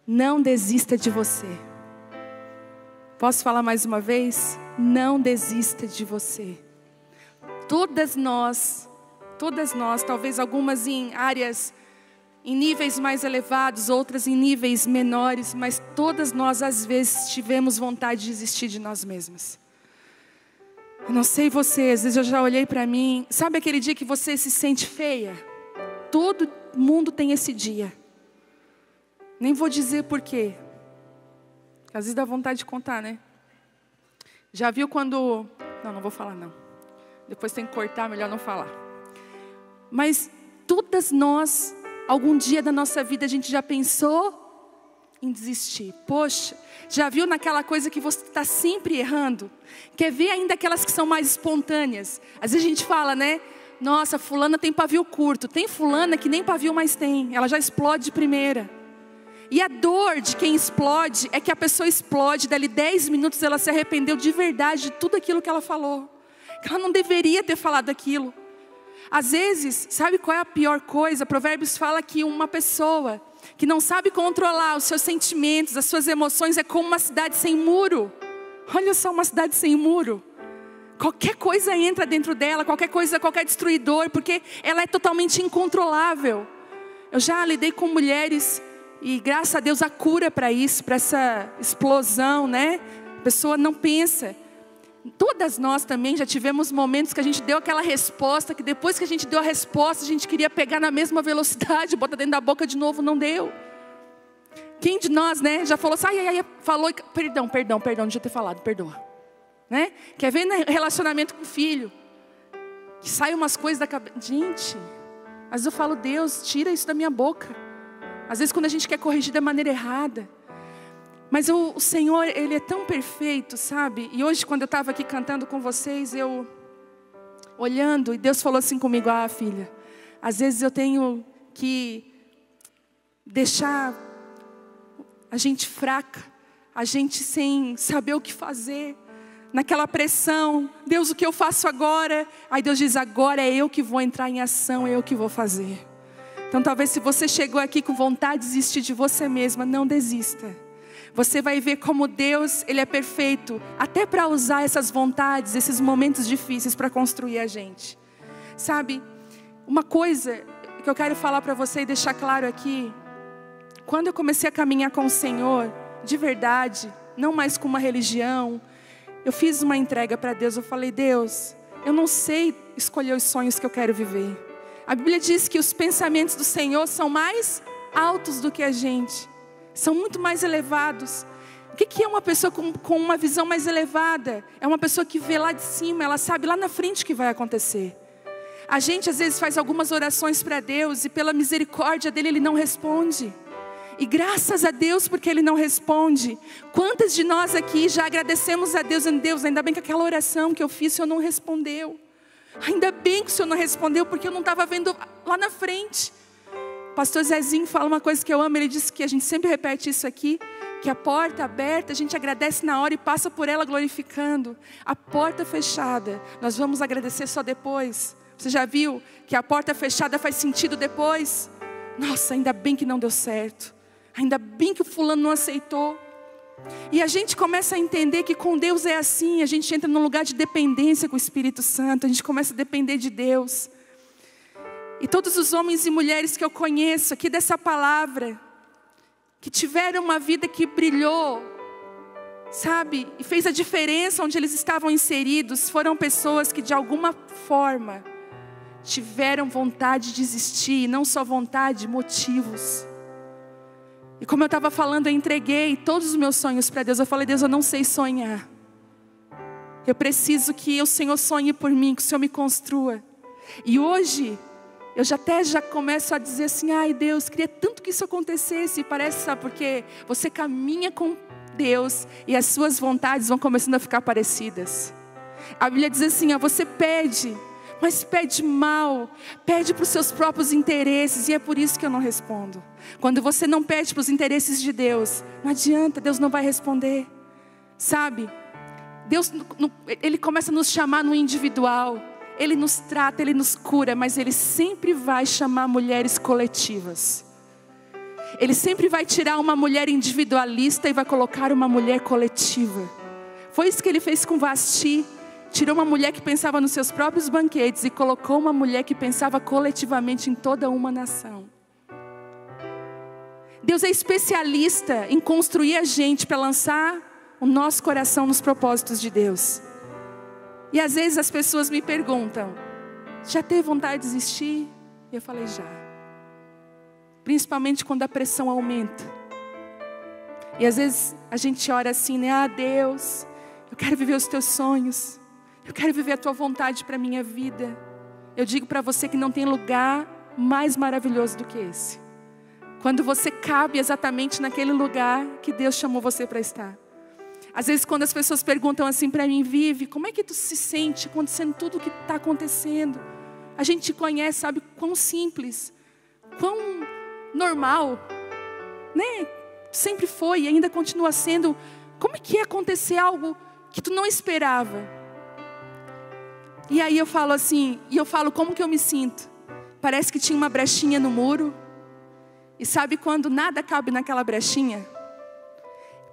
Não desista de você. Posso falar mais uma vez? Não desista de você. Todas nós, talvez algumas em áreas, em níveis mais elevados, outras em níveis menores, mas todas nós às vezes tivemos vontade de desistir de nós mesmas. Eu não sei você, às vezes eu já olhei para mim, sabe aquele dia que você se sente feia? Todo mundo tem esse dia. Nem vou dizer por quê. Às vezes dá vontade de contar, né? Já viu quando... Não vou falar não. Depois tem que cortar, melhor não falar. Mas todas nós, algum dia da nossa vida, a gente já pensou em desistir. Poxa, já viu naquela coisa que você está sempre errando? Quer ver ainda aquelas que são mais espontâneas? Às vezes a gente fala, né? Nossa, fulana tem pavio curto. Tem fulana que nem pavio mais tem. Ela já explode de primeira. E a dor de quem explode é que a pessoa explode, dali 10 minutos ela se arrependeu de verdade de tudo aquilo que ela falou. Que ela não deveria ter falado aquilo. Às vezes, sabe qual é a pior coisa? Provérbios fala que uma pessoa que não sabe controlar os seus sentimentos, as suas emoções, é como uma cidade sem muro. Olha só, uma cidade sem muro. Qualquer coisa entra dentro dela, qualquer coisa, qualquer destruidor, porque ela é totalmente incontrolável. Eu já lidei com mulheres... E graças a Deus a cura para isso, para essa explosão, né? A pessoa não pensa. Todas nós também já tivemos momentos que a gente deu aquela resposta, que depois que a gente deu a resposta, a gente queria pegar na mesma velocidade, botar dentro da boca de novo, não deu. Quem de nós, né, já falou assim, falou, perdão, não devia ter falado, perdoa. Né? Quer ver no relacionamento com o filho? Que sai umas coisas da cabeça. Gente, às vezes eu falo, Deus, tira isso da minha boca. Às vezes quando a gente quer corrigir da maneira errada. Mas o Senhor, Ele é tão perfeito, sabe? E hoje quando eu estava aqui cantando com vocês, eu olhando, e Deus falou assim comigo, filha, às vezes eu tenho que deixar a gente fraca, a gente sem saber o que fazer, naquela pressão, Deus, o que eu faço agora? Aí Deus diz, agora é eu que vou entrar em ação, é eu que vou fazer. Então talvez se você chegou aqui com vontade de desistir de você mesma, não desista. Você vai ver como Deus, Ele é perfeito, até para usar essas vontades, esses momentos difíceis para construir a gente. Sabe, uma coisa que eu quero falar para você e deixar claro aqui, quando eu comecei a caminhar com o Senhor, de verdade, não mais com uma religião, eu fiz uma entrega para Deus, eu falei, Deus, eu não sei escolher os sonhos que eu quero viver. A Bíblia diz que os pensamentos do Senhor são mais altos do que a gente. São muito mais elevados. O que é uma pessoa com uma visão mais elevada? É uma pessoa que vê lá de cima, ela sabe lá na frente o que vai acontecer. A gente às vezes faz algumas orações para Deus e pela misericórdia dEle, Ele não responde. E graças a Deus porque Ele não responde. Quantas de nós aqui já agradecemos a Deus, Deus, ainda bem que aquela oração que eu fiz o Senhor não respondeu. Ainda bem que o Senhor não respondeu, porque eu não estava vendo lá na frente. Pastor Zezinho fala uma coisa que eu amo, ele disse que a gente sempre repete isso aqui, que a porta aberta, a gente agradece na hora e passa por ela glorificando. A porta fechada, nós vamos agradecer só depois. Você já viu que a porta fechada faz sentido depois? Nossa, ainda bem que não deu certo. Ainda bem que o fulano não aceitou. E a gente começa a entender que com Deus é assim, a gente entra num lugar de dependência com o Espírito Santo, a gente começa a depender de Deus. E todos os homens e mulheres que eu conheço aqui dessa palavra, que tiveram uma vida que brilhou, sabe, e fez a diferença onde eles estavam inseridos, foram pessoas que de alguma forma tiveram vontade de desistir, e não só vontade, motivos. E como eu estava falando, eu entreguei todos os meus sonhos para Deus. Eu falei, Deus, eu não sei sonhar. Eu preciso que o Senhor sonhe por mim, que o Senhor me construa. E hoje, eu já começo a dizer assim, ai Deus, queria tanto que isso acontecesse. E parece, sabe, porque você caminha com Deus e as suas vontades vão começando a ficar parecidas. A Bíblia diz assim, você pede, mas pede mal, pede para os seus próprios interesses, e é por isso que eu não respondo. Quando você não pede para os interesses de Deus, não adianta, Deus não vai responder. Sabe, Deus, Ele começa a nos chamar no individual, Ele nos trata, Ele nos cura, mas Ele sempre vai chamar mulheres coletivas. Ele sempre vai tirar uma mulher individualista e vai colocar uma mulher coletiva. Foi isso que ele fez com Vasti. Tirou uma mulher que pensava nos seus próprios banquetes e colocou uma mulher que pensava coletivamente em toda uma nação. Deus é especialista em construir a gente para lançar o nosso coração nos propósitos de Deus. E às vezes as pessoas me perguntam: já teve vontade de desistir? E eu falei: já. Principalmente quando a pressão aumenta. E às vezes a gente ora assim, né? Ah, Deus, eu quero viver os teus sonhos. Eu quero viver a tua vontade para a minha vida. Eu digo para você que não tem lugar mais maravilhoso do que esse. Quando você cabe exatamente naquele lugar que Deus chamou você para estar. Às vezes quando as pessoas perguntam assim para mim: Vivi, como é que tu se sente acontecendo tudo o que está acontecendo? A gente te conhece, sabe quão simples, quão normal, né? Sempre foi e ainda continua sendo. Como é que ia acontecer algo que tu não esperava? E aí eu falo assim, como que eu me sinto? Parece que tinha uma brechinha no muro. E sabe quando nada cabe naquela brechinha?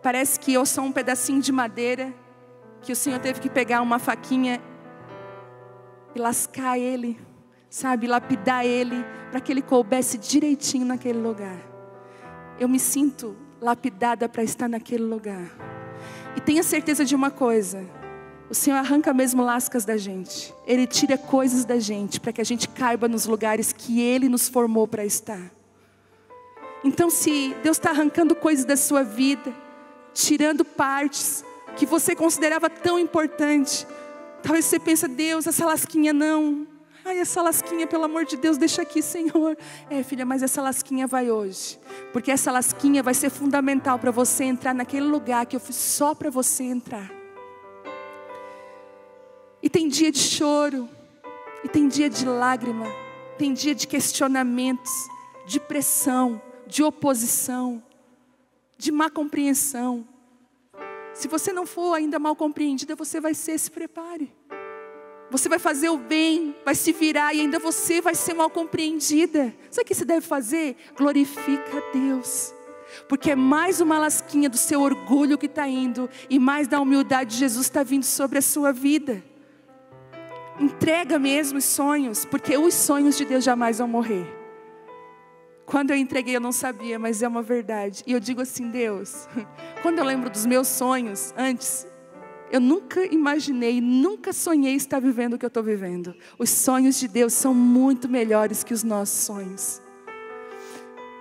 Parece que eu sou um pedacinho de madeira, que o Senhor teve que pegar uma faquinha e lascar ele, sabe, lapidar ele, para que ele coubesse direitinho naquele lugar. Eu me sinto lapidada para estar naquele lugar. E tenha certeza de uma coisa: o Senhor arranca mesmo lascas da gente. Ele tira coisas da gente para que a gente caiba nos lugares que Ele nos formou para estar. Então, se Deus está arrancando coisas da sua vida, tirando partes que você considerava tão importante, talvez você pense: Deus, essa lasquinha não. Ai, essa lasquinha, pelo amor de Deus, deixa aqui, Senhor. Filha, mas essa lasquinha vai hoje. Porque essa lasquinha vai ser fundamental para você entrar naquele lugar que eu fiz só para você entrar. E tem dia de choro, e tem dia de lágrima, tem dia de questionamentos, de pressão, de oposição, de má compreensão. Se você não for ainda mal compreendida, você vai ser, se prepare. Você vai fazer o bem, vai se virar e ainda você vai ser mal compreendida. Sabe o que você deve fazer? Glorifica a Deus. Porque é mais uma lasquinha do seu orgulho que está indo, e mais da humildade de Jesus está vindo sobre a sua vida. Entrega mesmo os sonhos, porque os sonhos de Deus jamais vão morrer. Quando eu entreguei eu não sabia, mas é uma verdade. E eu digo assim: Deus, quando eu lembro dos meus sonhos antes, eu nunca imaginei, nunca sonhei estar vivendo o que eu estou vivendo. Os sonhos de Deus são muito melhores que os nossos sonhos.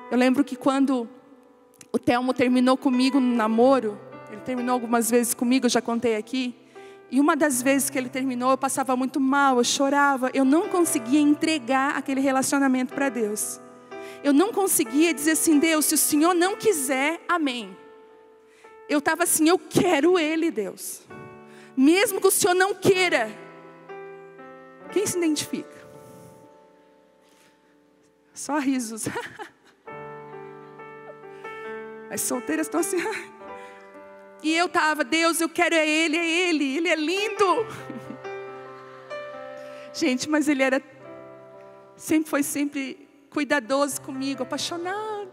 Eu lembro que quando o Telmo terminou comigo no namoro, ele terminou algumas vezes comigo, eu já contei aqui. E uma das vezes que ele terminou, eu passava muito mal, eu chorava. Eu não conseguia entregar aquele relacionamento para Deus. Eu não conseguia dizer assim: Deus, se o Senhor não quiser, amém. Eu estava assim: eu quero Ele, Deus. Mesmo que o Senhor não queira. Quem se identifica? Só risos. As solteiras estão assim. E eu estava: Deus, eu quero Ele é lindo. Gente, mas Ele foi sempre cuidadoso comigo, apaixonado.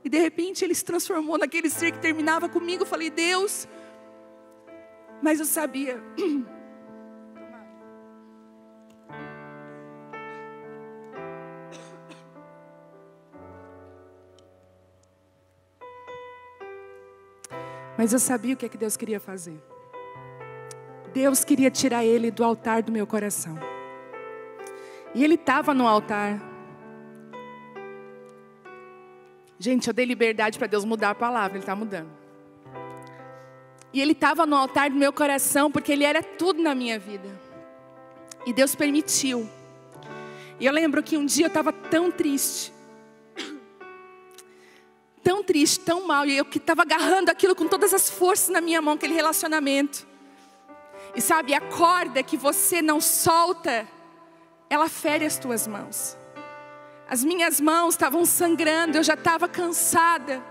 E de repente Ele se transformou naquele ser que terminava comigo. Eu falei: Deus, mas eu sabia. Mas eu sabia o que é que Deus queria fazer. Deus queria tirar ele do altar do meu coração. E ele estava no altar. Gente, eu dei liberdade para Deus mudar a palavra, Ele está mudando. E ele estava no altar do meu coração, porque Ele era tudo na minha vida. E Deus permitiu. E eu lembro que um dia eu estava tão triste. Tão triste, tão mal. E eu que estava agarrando aquilo com todas as forças na minha mão, aquele relacionamento. E sabe, a corda que você não solta, ela fere as tuas mãos. As minhas mãos estavam sangrando, eu já estava cansada.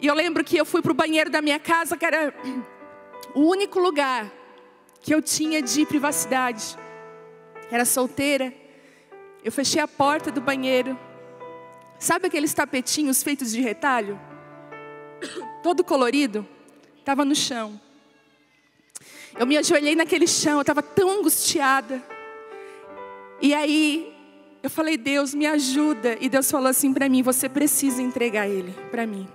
E eu lembro que eu fui para o banheiro da minha casa, que era o único lugar que eu tinha de privacidade. Era solteira. Eu fechei a porta do banheiro. Sabe aqueles tapetinhos feitos de retalho? Todo colorido? Estava no chão. Eu me ajoelhei naquele chão, eu estava tão angustiada. E aí, eu falei, Deus, me ajuda. E Deus falou assim para mim, você precisa entregar ele para mim.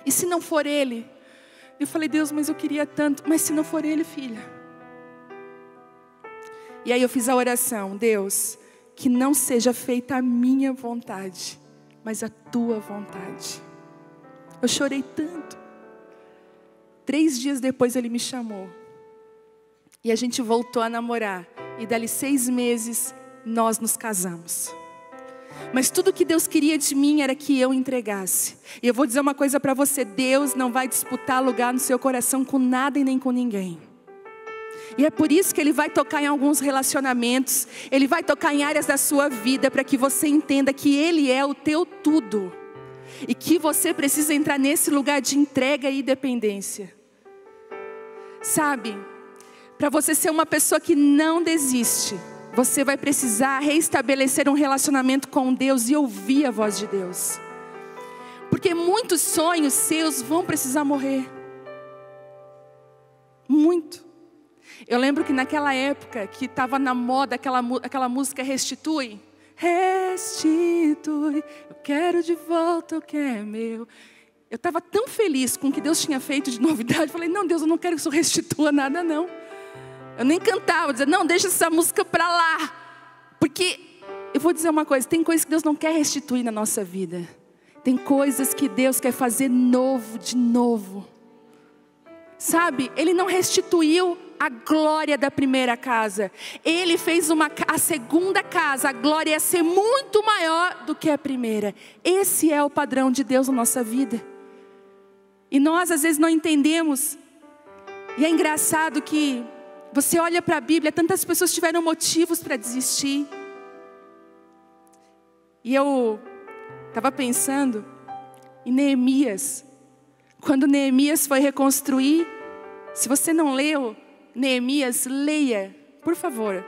E se não for ele? Eu falei, Deus, mas eu queria tanto. Mas se não for ele, filha? E aí eu fiz a oração, Deus, que não seja feita a minha vontade, mas a tua vontade. Eu chorei tanto. 3 dias depois ele me chamou. E a gente voltou a namorar. E dali 6 meses, nós nos casamos. Mas tudo que Deus queria de mim era que eu entregasse. E eu vou dizer uma coisa para você, Deus não vai disputar lugar no seu coração com nada e nem com ninguém. E é por isso que Ele vai tocar em alguns relacionamentos. Ele vai tocar em áreas da sua vida, para que você entenda que Ele é o teu tudo. E que você precisa entrar nesse lugar de entrega e dependência. Sabe, para você ser uma pessoa que não desiste, você vai precisar reestabelecer um relacionamento com Deus e ouvir a voz de Deus. Porque muitos sonhos seus vão precisar morrer. Muito. Eu lembro que naquela época que estava na moda aquela música Restitui. Restitui, eu quero de volta o que é meu. Eu estava tão feliz com o que Deus tinha feito de novidade. Falei, não, Deus, eu não quero que isso restitua nada, não. Eu nem cantava, dizia, não, deixa essa música para lá. Porque, eu vou dizer uma coisa, tem coisas que Deus não quer restituir na nossa vida. Tem coisas que Deus quer fazer novo, de novo. Sabe, Ele não restituiu a glória da primeira casa. Ele fez a segunda casa, a glória ia ser muito maior do que a primeira. Esse é o padrão de Deus na nossa vida. E nós às vezes não entendemos. E é engraçado que você olha para a Bíblia, tantas pessoas tiveram motivos para desistir. E eu estava pensando em Neemias. Quando Neemias foi reconstruir, se você não leu Neemias, leia, por favor.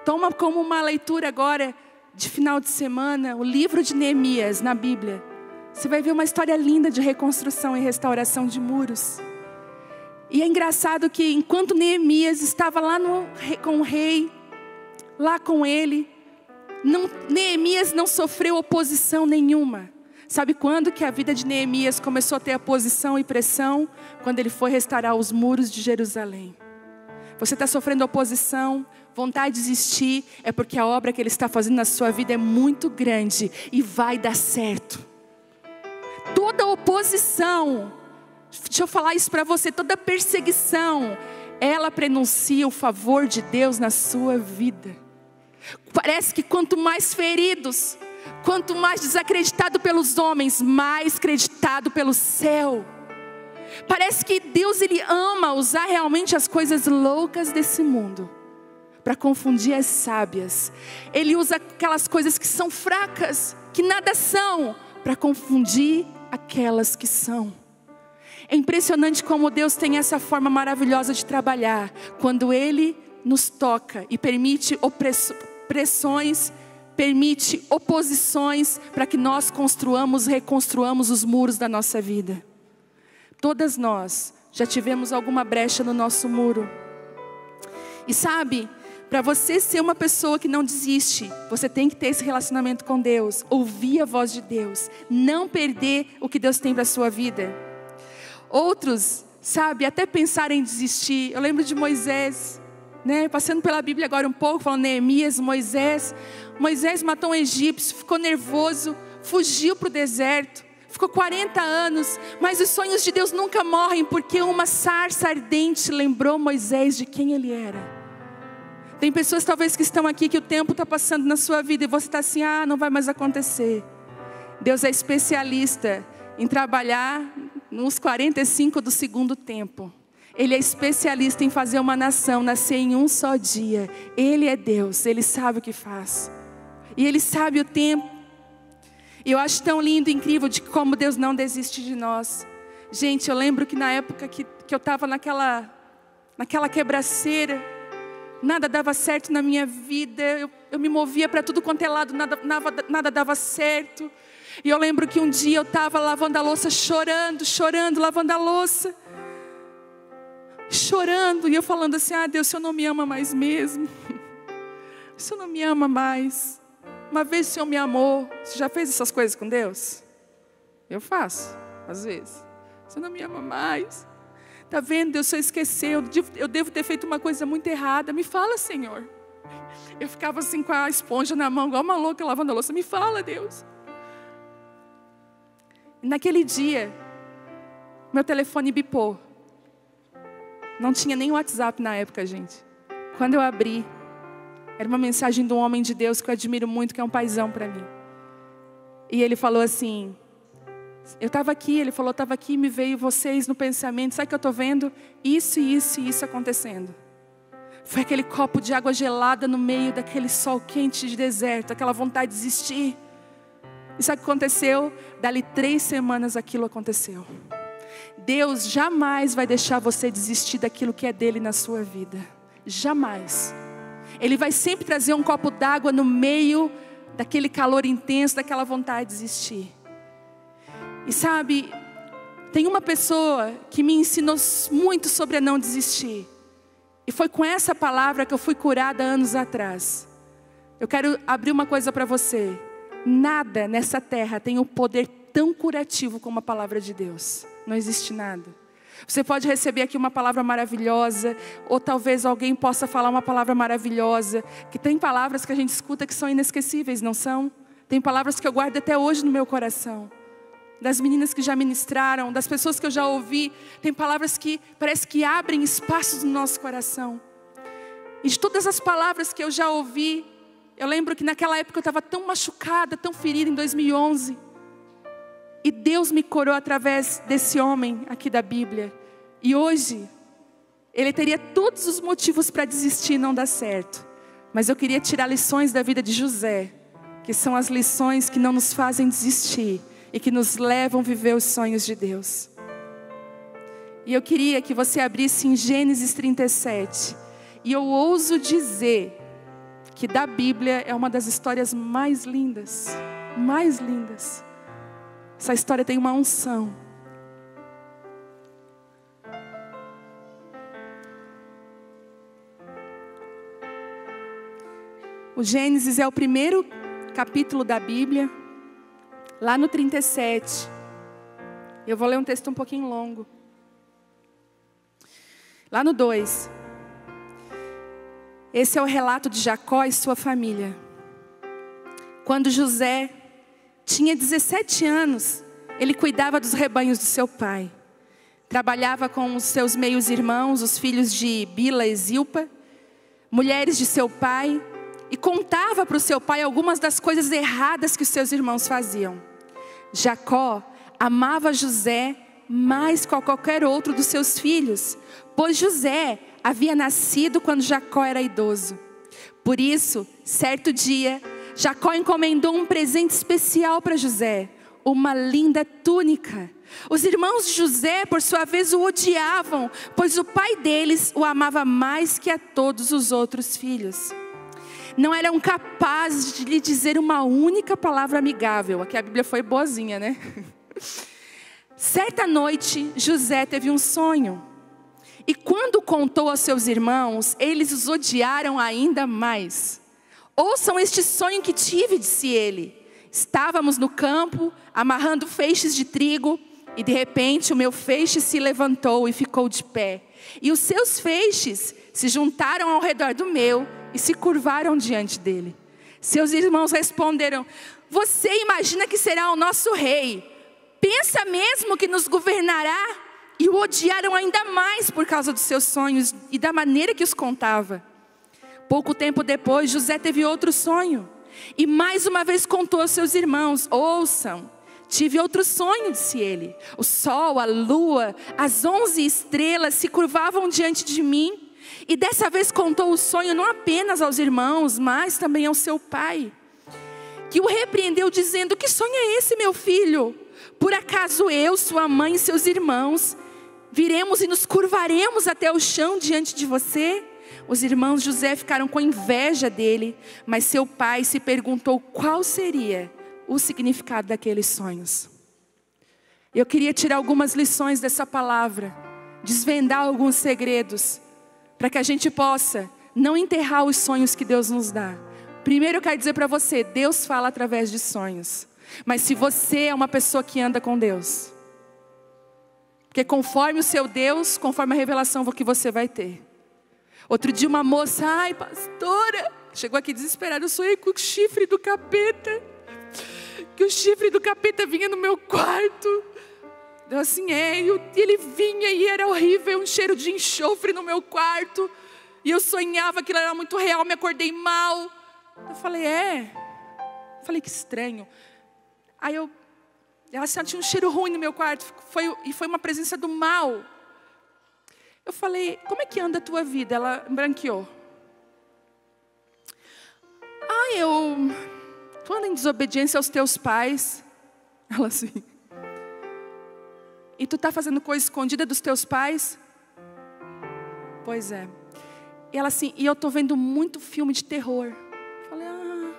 Toma como uma leitura agora de final de semana, o livro de Neemias na Bíblia. Você vai ver uma história linda de reconstrução e restauração de muros. E é engraçado que enquanto Neemias estava lá com o rei, lá com ele, Neemias não sofreu oposição nenhuma. Sabe quando que a vida de Neemias começou a ter oposição e pressão? Quando ele foi restaurar os muros de Jerusalém. Você está sofrendo oposição, vontade de desistir, é porque a obra que Ele está fazendo na sua vida é muito grande e vai dar certo. Toda oposição, deixa eu falar isso para você, toda perseguição, ela prenuncia o favor de Deus na sua vida. Parece que quanto mais feridos, quanto mais desacreditado pelos homens, mais acreditado pelo céu. Parece que Deus, Ele ama usar realmente as coisas loucas desse mundo para confundir as sábias. Ele usa aquelas coisas que são fracas, que nada são, para confundir aquelas que são. É impressionante como Deus tem essa forma maravilhosa de trabalhar. Quando Ele nos toca e permite pressões, permite oposições, para que nós reconstruamos os muros da nossa vida. Todas nós já tivemos alguma brecha no nosso muro. E sabe, para você ser uma pessoa que não desiste, você tem que ter esse relacionamento com Deus, ouvir a voz de Deus, não perder o que Deus tem para a sua vida. Outros, sabe, até pensar em desistir. Eu lembro de Moisés, né, passando pela Bíblia agora um pouco, falando Neemias, Moisés matou um egípcio, ficou nervoso, fugiu para o deserto. Ficou 40 anos, mas os sonhos de Deus nunca morrem, porque uma sarça ardente lembrou Moisés de quem ele era. Tem pessoas talvez que estão aqui, que o tempo está passando na sua vida, e você está assim, não vai mais acontecer. Deus é especialista em trabalhar nos 45 do segundo tempo. Ele é especialista em fazer uma nação nascer em um só dia. Ele é Deus, Ele sabe o que faz. E Ele sabe o tempo. E eu acho tão lindo e incrível de como Deus não desiste de nós. Gente, eu lembro que na época que eu estava naquela quebraceira, nada dava certo na minha vida, eu me movia para tudo quanto é lado, nada dava certo. E eu lembro que um dia eu estava lavando a louça, chorando, lavando a louça, chorando, e eu falando assim: Deus, o Senhor não me ama mais mesmo, o Senhor não me ama mais. Uma vez o Senhor me amou. Você já fez essas coisas com Deus? Eu faço, às vezes. O Senhor não me ama mais. Está vendo, Deus, o Senhor esqueceu, eu devo ter feito uma coisa muito errada. Me fala, Senhor. Eu ficava assim com a esponja na mão, igual uma louca lavando a louça. Me fala, Deus. E naquele dia, meu telefone bipou. Não tinha nem WhatsApp na época, gente. Quando eu abri, era uma mensagem de um homem de Deus que eu admiro muito, que é um paizão para mim. E ele falou assim: eu estava aqui, ele falou, estava aqui, me veio vocês no pensamento. Sabe o que eu estou vendo? Isso, isso e isso acontecendo. Foi aquele copo de água gelada no meio daquele sol quente de deserto, aquela vontade de desistir. E sabe o que aconteceu? Dali 3 semanas aquilo aconteceu. Deus jamais vai deixar você desistir daquilo que é dele na sua vida. Jamais. Ele vai sempre trazer um copo d'água no meio daquele calor intenso, daquela vontade de desistir. E sabe, tem uma pessoa que me ensinou muito sobre a não desistir. E foi com essa palavra que eu fui curada anos atrás. Eu quero abrir uma coisa para você. Nada nessa terra tem um poder tão curativo como a palavra de Deus. Não existe nada. Você pode receber aqui uma palavra maravilhosa, ou talvez alguém possa falar uma palavra maravilhosa. Que tem palavras que a gente escuta que são inesquecíveis, não são? Tem palavras que eu guardo até hoje no meu coração. Das meninas que já ministraram, das pessoas que eu já ouvi. Tem palavras que parece que abrem espaços no nosso coração. E de todas as palavras que eu já ouvi, eu lembro que naquela época eu estava tão machucada, tão ferida, em 2011. E Deus me curou através desse homem aqui da Bíblia. E hoje, ele teria todos os motivos para desistir e não dar certo. Mas eu queria tirar lições da vida de José, que são as lições que não nos fazem desistir e que nos levam a viver os sonhos de Deus. E eu queria que você abrisse em Gênesis 37. E eu ouso dizer que da Bíblia é uma das histórias mais lindas. Mais lindas. Essa história tem uma unção. O Gênesis é o primeiro capítulo da Bíblia. Lá no 37. Eu vou ler um texto um pouquinho longo. Lá no 2. Esse é o relato de Jacó e sua família. Quando José tinha 17 anos, ele cuidava dos rebanhos do seu pai. Trabalhava com os seus meios irmãos, os filhos de Bila e Zilpa, mulheres de seu pai, e contava para o seu pai algumas das coisas erradas que os seus irmãos faziam. Jacó amava José mais que qualquer outro dos seus filhos, pois José havia nascido quando Jacó era idoso. Por isso, certo dia, Jacó encomendou um presente especial para José, uma linda túnica. Os irmãos de José, por sua vez, o odiavam, pois o pai deles o amava mais que a todos os outros filhos. Não eram capazes de lhe dizer uma única palavra amigável. Aqui a Bíblia foi boazinha, né? Certa noite, José teve um sonho. E quando contou aos seus irmãos, eles os odiaram ainda mais. Ouçam este sonho que tive, disse ele. Estávamos no campo, amarrando feixes de trigo, e de repente o meu feixe se levantou e ficou de pé. E os seus feixes se juntaram ao redor do meu e se curvaram diante dele. Seus irmãos responderam: você imagina que será o nosso rei? Pensa mesmo que nos governará? E o odiaram ainda mais por causa dos seus sonhos e da maneira que os contava. Pouco tempo depois, José teve outro sonho. E mais uma vez contou aos seus irmãos: ouçam, tive outro sonho, disse ele. O sol, a lua, as 11 estrelas se curvavam diante de mim. E dessa vez contou o sonho não apenas aos irmãos, mas também ao seu pai, que o repreendeu dizendo: que sonho é esse, meu filho? Por acaso eu, sua mãe e seus irmãos viremos e nos curvaremos até o chão diante de você? Os irmãos de José ficaram com inveja dele, mas seu pai se perguntou qual seria o significado daqueles sonhos. Eu queria tirar algumas lições dessa palavra, desvendar alguns segredos, para que a gente possa não enterrar os sonhos que Deus nos dá. Primeiro eu quero dizer para você, Deus fala através de sonhos. Mas se você é uma pessoa que anda com Deus, porque conforme o seu Deus, conforme a revelação que você vai ter. Outro dia uma moça, ai pastora, chegou aqui desesperada, eu sonhei com o chifre do capeta. Que o chifre do capeta vinha no meu quarto. Eu assim, e ele vinha e era horrível, um cheiro de enxofre no meu quarto. E eu sonhava que aquilo era muito real, me acordei mal. Eu falei, Falei, que estranho. Aí ela sentiu um cheiro ruim no meu quarto, foi uma presença do mal. Eu falei, como é que anda a tua vida? Ela branqueou. Tu anda em desobediência aos teus pais. Ela assim. E tu está fazendo coisa escondida dos teus pais? Pois é. E ela assim, e eu estou vendo muito filme de terror. Eu falei, o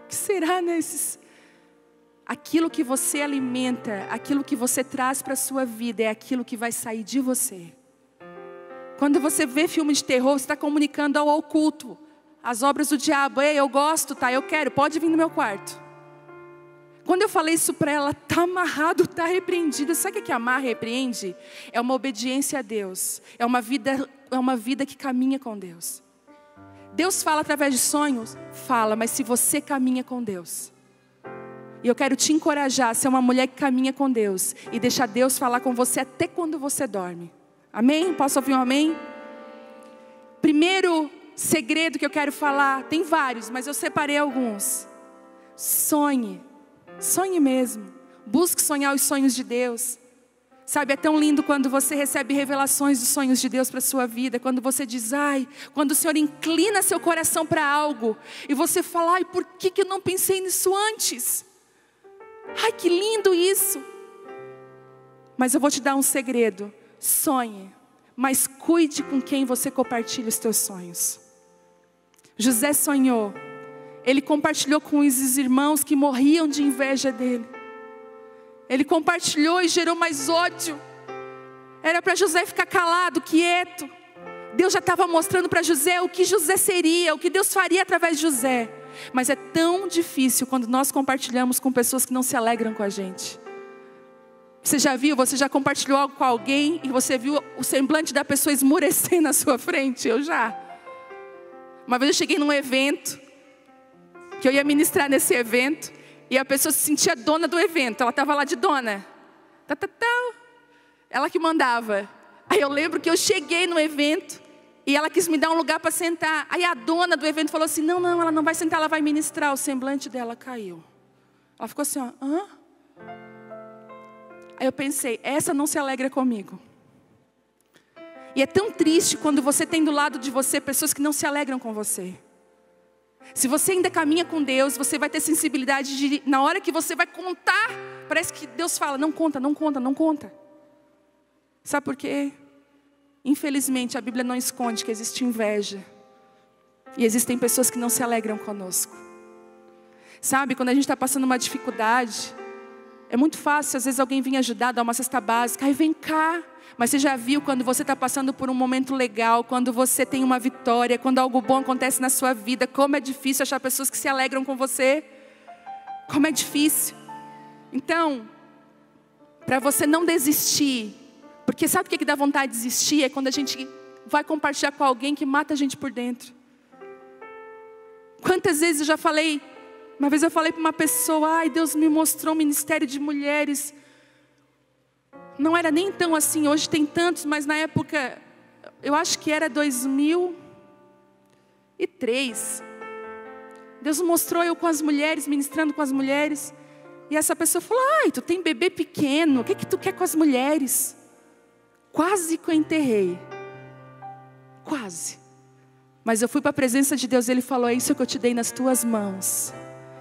que será, né? Aquilo que você alimenta, aquilo que você traz para a sua vida é aquilo que vai sair de você. Quando você vê filme de terror, você está comunicando ao oculto, as obras do diabo. Ei, eu gosto, tá? Eu quero, pode vir no meu quarto. Quando eu falei isso para ela, tá amarrado, tá repreendido. Sabe o que amarra e repreende? É uma obediência a Deus. É uma vida que caminha com Deus. Deus fala através de sonhos? Fala, mas se você caminha com Deus. E eu quero te encorajar a ser uma mulher que caminha com Deus e deixar Deus falar com você até quando você dorme. Amém? Posso ouvir um amém? Primeiro segredo que eu quero falar, tem vários, mas eu separei alguns. Sonhe. Sonhe mesmo. Busque sonhar os sonhos de Deus. Sabe, é tão lindo quando você recebe revelações dos sonhos de Deus para a sua vida. Quando você diz, quando o Senhor inclina seu coração para algo. E você fala, por que eu não pensei nisso antes? Que lindo isso. Mas eu vou te dar um segredo. Sonhe, mas cuide com quem você compartilha os teus sonhos. José sonhou. Ele compartilhou com os irmãos que morriam de inveja dele. Ele compartilhou e gerou mais ódio. Era para José ficar calado, quieto. Deus já estava mostrando para José o que José seria, o que Deus faria através de José. Mas é tão difícil quando nós compartilhamos com pessoas que não se alegram com a gente. Você já compartilhou algo com alguém e você viu o semblante da pessoa esmurecer na sua frente? Eu já. Uma vez eu cheguei num evento, que eu ia ministrar nesse evento, e a pessoa se sentia dona do evento. Ela estava lá de dona. Ela que mandava. Aí eu lembro que eu cheguei no evento e ela quis me dar um lugar para sentar. Aí a dona do evento falou assim, não, ela não vai sentar, ela vai ministrar. O semblante dela caiu. Ela ficou assim, Aí eu pensei, essa não se alegra comigo. E é tão triste quando você tem do lado de você pessoas que não se alegram com você. Se você ainda caminha com Deus, você vai ter sensibilidade de, na hora que você vai contar, parece que Deus fala, não conta. Sabe por quê? Infelizmente a Bíblia não esconde que existe inveja. E existem pessoas que não se alegram conosco. Sabe, quando a gente está passando uma dificuldade, é muito fácil, às vezes alguém vem ajudar, dar uma cesta básica, aí vem cá. Mas você já viu quando você está passando por um momento legal, quando você tem uma vitória, quando algo bom acontece na sua vida, como é difícil achar pessoas que se alegram com você. Como é difícil. Então, para você não desistir, porque sabe o que dá vontade de desistir? É quando a gente vai compartilhar com alguém que mata a gente por dentro. Quantas vezes eu já falei, uma vez eu falei para uma pessoa, Deus me mostrou um ministério de mulheres. Não era nem tão assim, hoje tem tantos, mas na época, eu acho que era 2003. Deus mostrou eu com as mulheres, ministrando com as mulheres. E essa pessoa falou, tu tem bebê pequeno, o que tu quer com as mulheres? Quase que eu enterrei. Quase. Mas eu fui para a presença de Deus e Ele falou, é isso que eu te dei nas tuas mãos.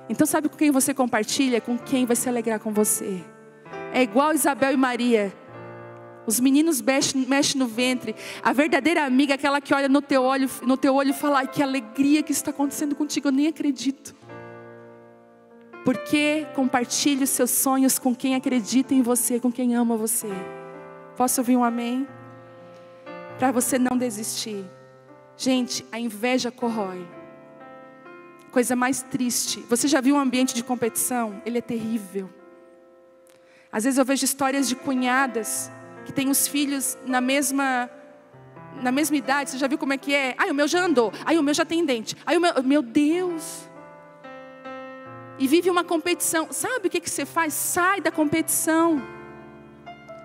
Então sabe com quem você compartilha? Com quem vai se alegrar com você. É igual Isabel e Maria. Os meninos mexem no ventre. A verdadeira amiga é aquela que olha no teu olho e fala: ai, que alegria que isso está acontecendo contigo, eu nem acredito. Porque compartilhe os seus sonhos com quem acredita em você, com quem ama você. Posso ouvir um amém? Para você não desistir. Gente, a inveja corrói. Coisa mais triste. Você já viu um ambiente de competição? Ele é terrível. Às vezes eu vejo histórias de cunhadas que têm os filhos na mesma idade. Você já viu como é que é? Ai, o meu já andou. Ai, o meu já tem dente. Ai, meu Deus. E vive uma competição. Sabe o que você faz? Sai da competição.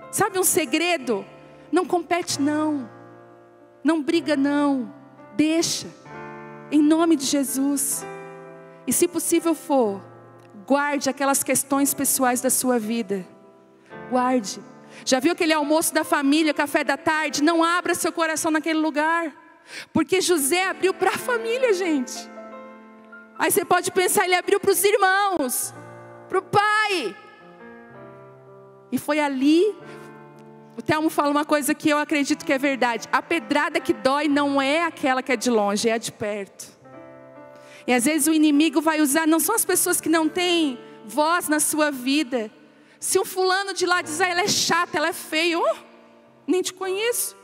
Sabe um segredo? Não compete não. Não briga não. Deixa. Em nome de Jesus. E se possível for, guarde aquelas questões pessoais da sua vida. Guarde. Já viu aquele almoço da família, café da tarde? Não abra seu coração naquele lugar. Porque José abriu para a família, gente. Aí você pode pensar, ele abriu para os irmãos, para o pai. E foi ali. O Telmo fala uma coisa que eu acredito que é verdade. A pedrada que dói não é aquela que é de longe, é a de perto. E às vezes o inimigo vai usar, não são as pessoas que não têm voz na sua vida. Se um fulano de lá diz, ela é chata, ela é feia, nem te conheço.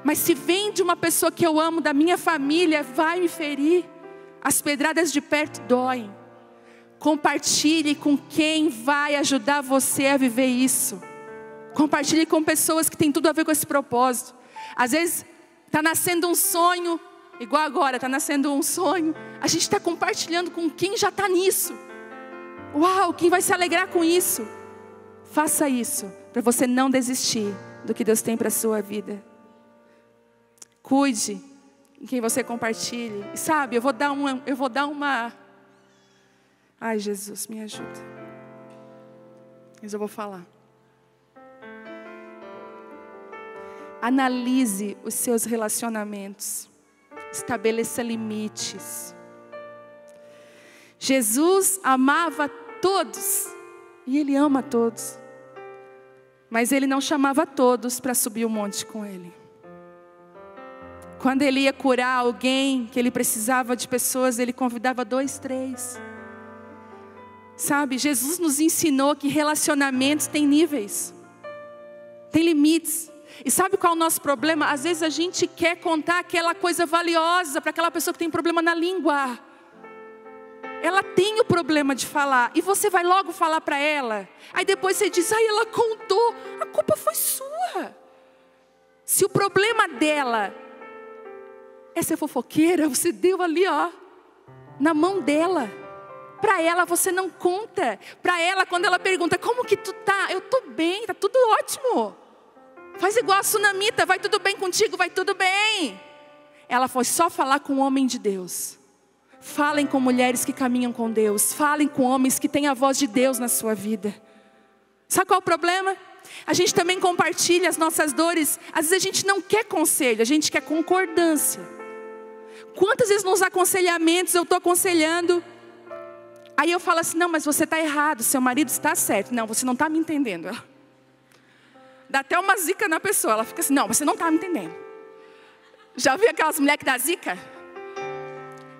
Mas se vem de uma pessoa que eu amo, da minha família, vai me ferir. As pedradas de perto doem. Compartilhe com quem vai ajudar você a viver isso. Compartilhe com pessoas que têm tudo a ver com esse propósito. Às vezes está nascendo um sonho, igual agora, está nascendo um sonho. A gente está compartilhando com quem já está nisso. Uau, quem vai se alegrar com isso? Faça isso, para você não desistir do que Deus tem para a sua vida. Cuide em quem você compartilhe. E sabe, eu vou dar uma... Ai, Jesus, me ajuda. Mas eu vou falar. Analise os seus relacionamentos. Estabeleça limites. Jesus amava todos. E Ele ama todos. Mas Ele não chamava todos para subir o monte com Ele. Quando Ele ia curar alguém, que Ele precisava de pessoas, Ele convidava 2, 3. Sabe, Jesus nos ensinou que relacionamentos têm níveis. Tem limites. E sabe qual é o nosso problema? Às vezes a gente quer contar aquela coisa valiosa para aquela pessoa que tem problema na língua. Ela tem o problema de falar. E você vai logo falar para ela. Aí depois você diz, ai, ela contou. A culpa foi sua. Se o problema dela é ser fofoqueira, você deu ali, na mão dela. Para ela você não conta. Para ela, quando ela pergunta, como que tu tá? Eu tô bem, tá tudo ótimo. Faz igual a Sunamita, vai tudo bem contigo, vai tudo bem. Ela foi só falar com o homem de Deus. Falem com mulheres que caminham com Deus. Falem com homens que têm a voz de Deus na sua vida. Sabe qual é o problema? A gente também compartilha as nossas dores. Às vezes a gente não quer conselho, a gente quer concordância. Quantas vezes nos aconselhamentos eu estou aconselhando, aí eu falo assim, não, mas você está errado, seu marido está certo. Não, você não está me entendendo. Dá até uma zica na pessoa, ela fica assim, não, você não está me entendendo. Já viu aquelas mulheres que dá zica?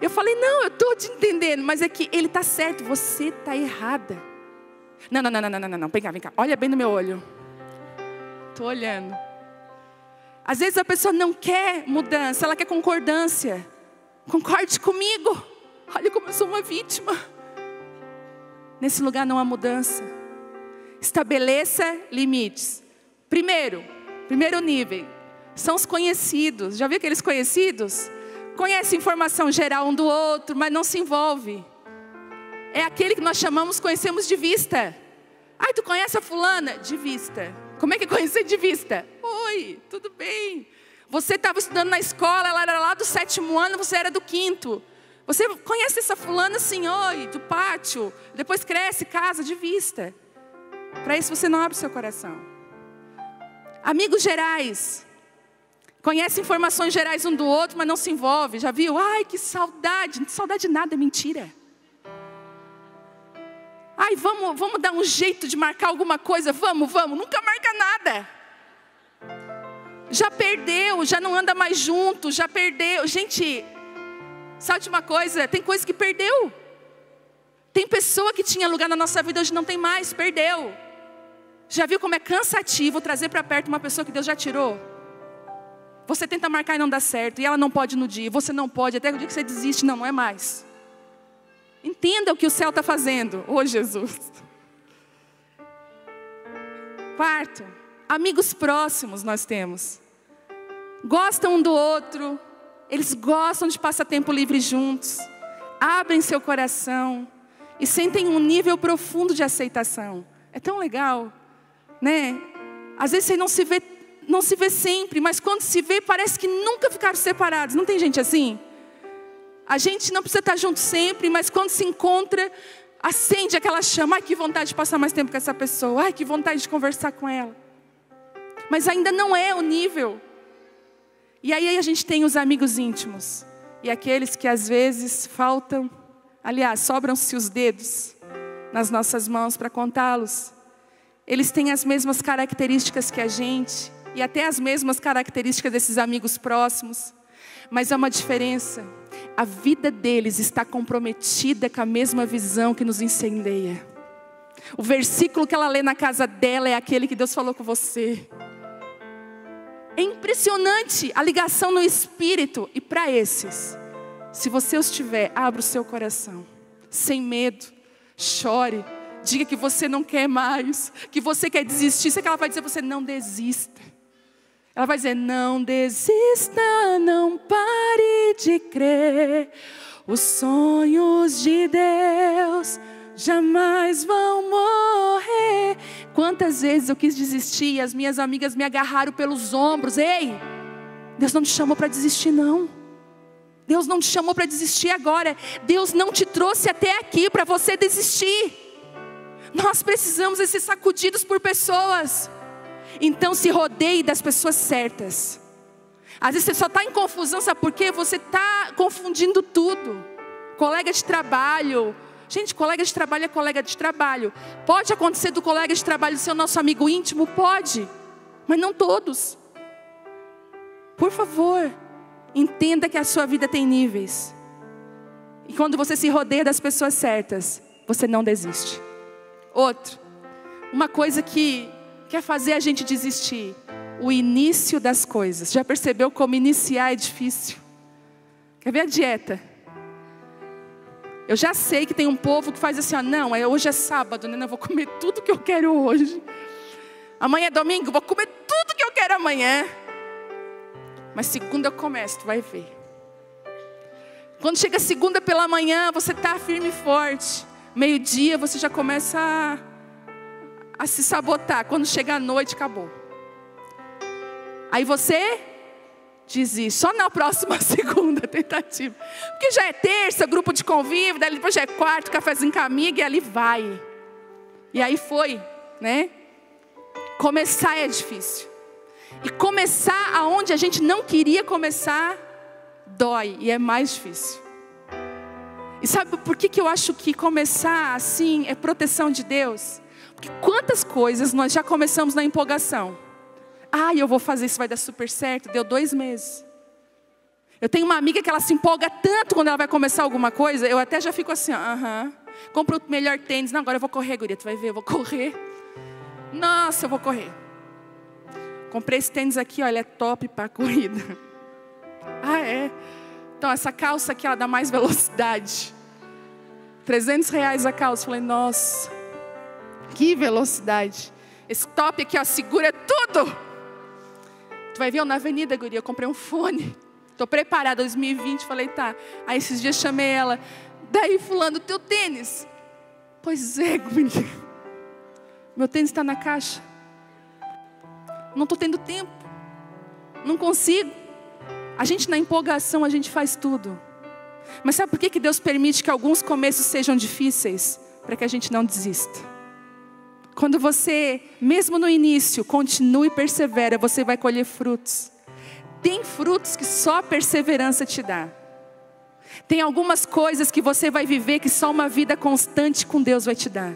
Eu falei, não, eu estou te entendendo, mas é que ele está certo, você está errada. Não, vem cá, olha bem no meu olho. Estou olhando. Às vezes a pessoa não quer mudança, ela quer concordância. Concorde comigo. Olha como eu sou uma vítima. Nesse lugar não há mudança. Estabeleça limites. Primeiro nível, são os conhecidos. Já viu aqueles conhecidos? Conhece informação geral um do outro, mas não se envolve. É aquele que nós conhecemos de vista. Ai, tu conhece a fulana? De vista. Como é que é conhecer de vista? Oi, tudo bem. Você estava estudando na escola, ela era lá do 7º ano, você era do 5º. Você conhece essa fulana assim, oi, do pátio. Depois cresce, casa, de vista. Para isso você não abre o seu coração. Amigos gerais. Conhece informações gerais um do outro, mas não se envolve. Já viu? Ai, que saudade. Saudade de nada, é mentira. Ai, vamos dar um jeito de marcar alguma coisa. Vamos. Nunca marca nada. já perdeu, já não anda mais junto, já perdeu. Gente, sabe de uma coisa? Tem coisa que perdeu. Tem pessoa que tinha lugar na nossa vida, hoje não tem mais, perdeu. Já viu como é cansativo trazer para perto uma pessoa que Deus já tirou? Você tenta marcar e não dá certo, e ela não pode no dia, você não pode, até o dia que você desiste, não é mais. Entenda o que o céu está fazendo. Ô Jesus. Quarto, amigos próximos nós temos. Gostam um do outro, eles gostam de passar tempo livre juntos, abrem seu coração e sentem um nível profundo de aceitação. É tão legal, né? Às vezes você não se vê sempre, mas quando se vê parece que nunca ficaram separados. Não tem gente assim? A gente não precisa estar junto sempre, mas quando se encontra, acende aquela chama. Ai, que vontade de passar mais tempo com essa pessoa. Ai, que vontade de conversar com ela. Mas ainda não é o nível. E aí a gente tem os amigos íntimos. E aqueles que às vezes faltam, aliás, sobram-se os dedos nas nossas mãos para contá-los. Eles têm as mesmas características que a gente, e até as mesmas características desses amigos próximos. Mas há uma diferença. A vida deles está comprometida com a mesma visão que nos incendeia. O versículo que ela lê na casa dela é aquele que Deus falou com você. É impressionante a ligação no espírito. E para esses, se você os tiver, abra o seu coração. Sem medo, chore. Diga que você não quer mais, que você quer desistir. Sei que ela vai dizer, você não desista. Ela vai dizer, não desista, não pare de crer. Os sonhos de Deus jamais vão morrer. Quantas vezes eu quis desistir e as minhas amigas me agarraram pelos ombros. Ei, Deus não te chamou para desistir não. Deus não te chamou para desistir agora. Deus não te trouxe até aqui para você desistir. Nós precisamos ser sacudidos por pessoas. Então se rodeie das pessoas certas. Às vezes você só está em confusão, sabe por quê? Você está confundindo tudo. Colega de trabalho. Gente, colega de trabalho é colega de trabalho. Pode acontecer do colega de trabalho ser o nosso amigo íntimo? Pode. Mas não todos. Por favor, entenda que a sua vida tem níveis. E quando você se rodeia das pessoas certas, você não desiste. Outro. Uma coisa que quer fazer a gente desistir. O início das coisas. Já percebeu como iniciar é difícil? Quer ver a dieta? Eu já sei que tem um povo que faz assim, ó, não, hoje é sábado, né? Eu vou comer tudo que eu quero hoje. Amanhã é domingo, vou comer tudo que eu quero amanhã. Mas segunda eu começo, tu vai ver. Quando chega segunda pela manhã, você está firme e forte. Meio-dia você já começa a se sabotar. Quando chega a noite, acabou. Aí você desiste, só na próxima segunda tentativa. Porque já é terça, grupo de convívio, daí depois já é quarto, cafezinho com a amiga, e ali vai. E aí foi, né? Começar é difícil. E começar aonde a gente não queria começar, dói e é mais difícil. E sabe por que eu acho que começar assim é proteção de Deus? Porque quantas coisas nós já começamos na empolgação. Eu vou fazer isso, vai dar super certo. Deu 2 meses. Eu tenho uma amiga que ela se empolga tanto quando ela vai começar alguma coisa. Eu até já fico assim, compro o melhor tênis. Não, agora eu vou correr, guria, tu vai ver, eu vou correr. Nossa, eu vou correr. Comprei esse tênis aqui, ó, ele é top para corrida. É? Então essa calça aqui, ela dá mais velocidade. R$300 a calça. Falei, nossa, que velocidade. Esse top aqui, ó, segura tudo. Tu vai ver, eu na avenida, guria, eu comprei um fone. Estou preparada, 2020, falei, tá. Aí esses dias chamei ela. Daí, fulano, teu tênis? Pois é, guria. Meu tênis está na caixa. Não estou tendo tempo. Não consigo. A gente na empolgação, a gente faz tudo. Mas sabe por que Deus permite que alguns começos sejam difíceis? Para que a gente não desista. Quando você, mesmo no início, continua e persevera, você vai colher frutos. Tem frutos que só a perseverança te dá. Tem algumas coisas que você vai viver que só uma vida constante com Deus vai te dar.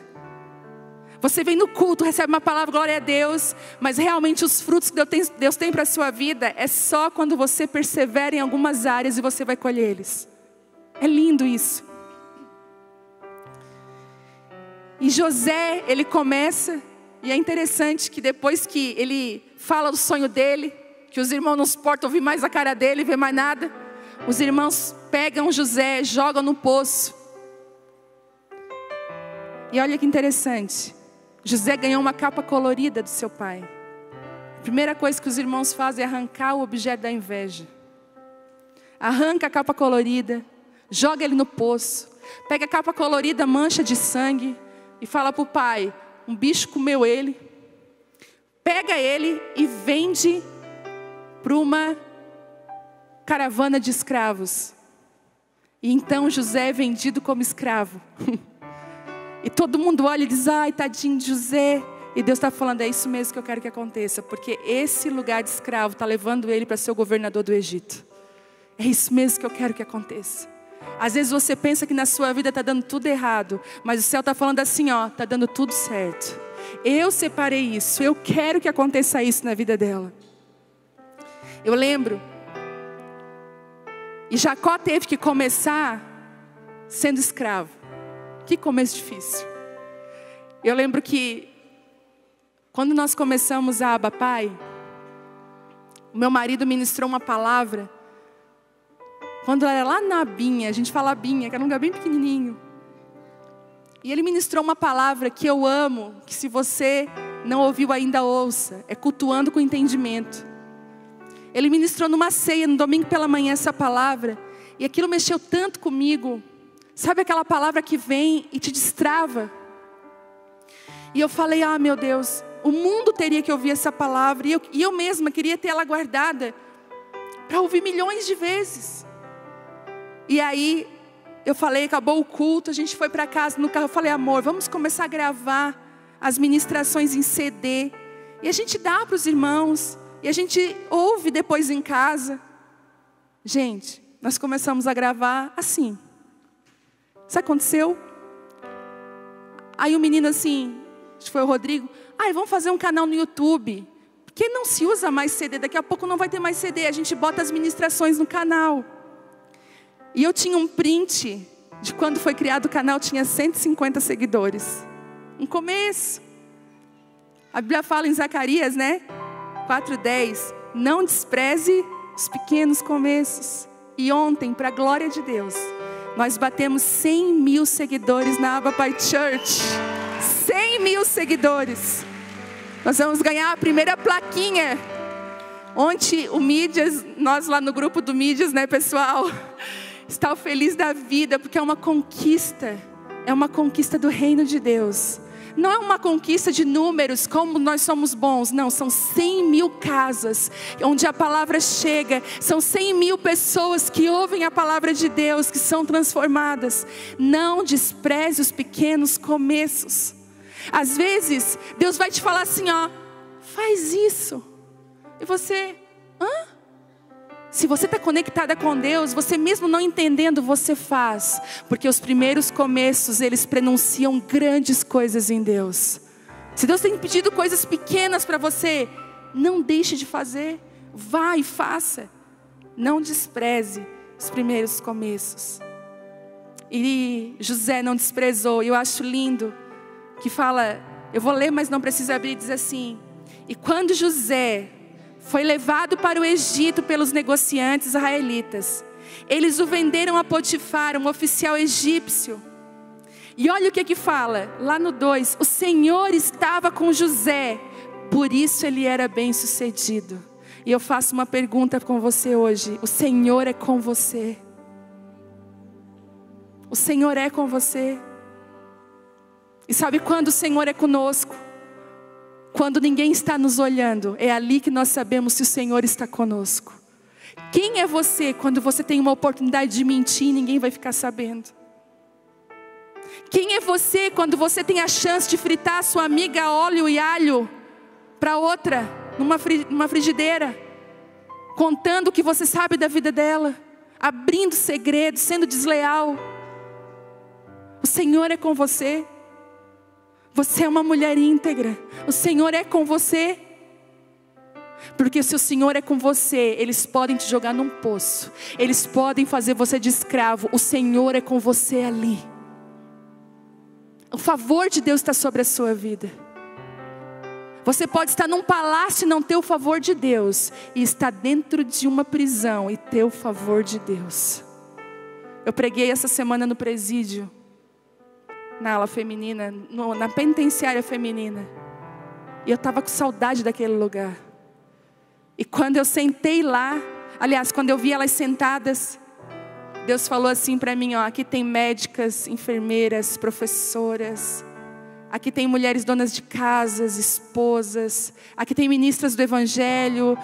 Você vem no culto, recebe uma palavra, glória a Deus, mas realmente os frutos que Deus tem para a sua vida é só quando você persevera em algumas áreas e você vai colher eles. É lindo isso. E José, ele começa, e é interessante que depois que ele fala do sonho dele, que os irmãos não suportam ouvir mais a cara dele, ver mais nada, os irmãos pegam José, jogam no poço. E olha que interessante, José ganhou uma capa colorida do seu pai. A primeira coisa que os irmãos fazem é arrancar o objeto da inveja. Arranca a capa colorida, joga ele no poço, pega a capa colorida, mancha de sangue, e fala para o pai, um bicho comeu ele. Pega ele e vende para uma caravana de escravos. E então José é vendido como escravo. E todo mundo olha e diz, ai, tadinho de José. E Deus está falando, é isso mesmo que eu quero que aconteça. Porque esse lugar de escravo está levando ele para ser o governador do Egito. É isso mesmo que eu quero que aconteça. Às vezes você pensa que na sua vida está dando tudo errado. Mas o céu está falando assim, ó, está dando tudo certo. Eu separei isso, eu quero que aconteça isso na vida dela. Eu lembro. E Jacó teve que começar sendo escravo. Que começo difícil. Eu lembro que quando nós começamos a Abba Pai, o meu marido ministrou uma palavra. Quando era lá na Abinha, a gente fala Abinha, que era um lugar bem pequenininho. E ele ministrou uma palavra que eu amo, que se você não ouviu ainda, ouça. É cultuando com entendimento. Ele ministrou numa ceia, no domingo pela manhã, essa palavra. E aquilo mexeu tanto comigo. Sabe aquela palavra que vem e te destrava? E eu falei, ah, meu Deus, o mundo teria que ouvir essa palavra. E eu mesma queria ter ela guardada para ouvir milhões de vezes. E aí, eu falei, acabou o culto, a gente foi para casa no carro. Eu falei, amor, vamos começar a gravar as ministrações em CD. E a gente dá para os irmãos. E a gente ouve depois em casa. Gente, nós começamos a gravar assim. Isso aconteceu? Aí o menino assim, acho que foi o Rodrigo, vamos fazer um canal no YouTube. Porque não se usa mais CD, daqui a pouco não vai ter mais CD, a gente bota as ministrações no canal. E eu tinha um print de quando foi criado o canal, tinha 150 seguidores. Um começo. A Bíblia fala em Zacarias, né? 4:10, não despreze os pequenos começos. E ontem, para a glória de Deus, nós batemos 100 mil seguidores na Abba Pai Church. 100 mil seguidores. Nós vamos ganhar a primeira plaquinha. Ontem o Mídias, nós lá no grupo do Mídias, né, pessoal? Está feliz da vida, porque é uma conquista. É uma conquista do reino de Deus. Não é uma conquista de números, como nós somos bons. Não, são 100 mil casas onde a palavra chega. São 100 mil pessoas que ouvem a palavra de Deus, que são transformadas. Não despreze os pequenos começos. Às vezes, Deus vai te falar assim, ó, faz isso. E você, Se você está conectada com Deus, você mesmo não entendendo, você faz. Porque os primeiros começos, eles pronunciam grandes coisas em Deus. Se Deus tem pedido coisas pequenas para você, não deixe de fazer. Vá e faça. Não despreze os primeiros começos. E José não desprezou. E eu acho lindo que fala, eu vou ler, mas não precisa abrir, diz assim: e quando José foi levado para o Egito pelos negociantes israelitas, eles o venderam a Potifar, um oficial egípcio. E olha o que fala, lá no 2, o Senhor estava com José, por isso ele era bem sucedido. E eu faço uma pergunta com você hoje, o Senhor é com você? O Senhor é com você? E sabe quando o Senhor é conosco? Quando ninguém está nos olhando, é ali que nós sabemos se o Senhor está conosco. Quem é você quando você tem uma oportunidade de mentir e ninguém vai ficar sabendo? Quem é você quando você tem a chance de fritar a sua amiga a óleo e alho para outra, numa frigideira, contando o que você sabe da vida dela, abrindo segredos, sendo desleal? O Senhor é com você. Você é uma mulher íntegra. O Senhor é com você. Porque se o Senhor é com você, eles podem te jogar num poço. Eles podem fazer você de escravo. O Senhor é com você ali. O favor de Deus está sobre a sua vida. Você pode estar num palácio e não ter o favor de Deus, e estar dentro de uma prisão e ter o favor de Deus. Eu preguei essa semana no presídio, na ala feminina, na penitenciária feminina. E eu estava com saudade daquele lugar. E quando eu sentei lá, aliás, quando eu vi elas sentadas, Deus falou assim para mim, ó, aqui tem médicas, enfermeiras, professoras, aqui tem mulheres donas de casas, esposas, aqui tem ministras do Evangelho,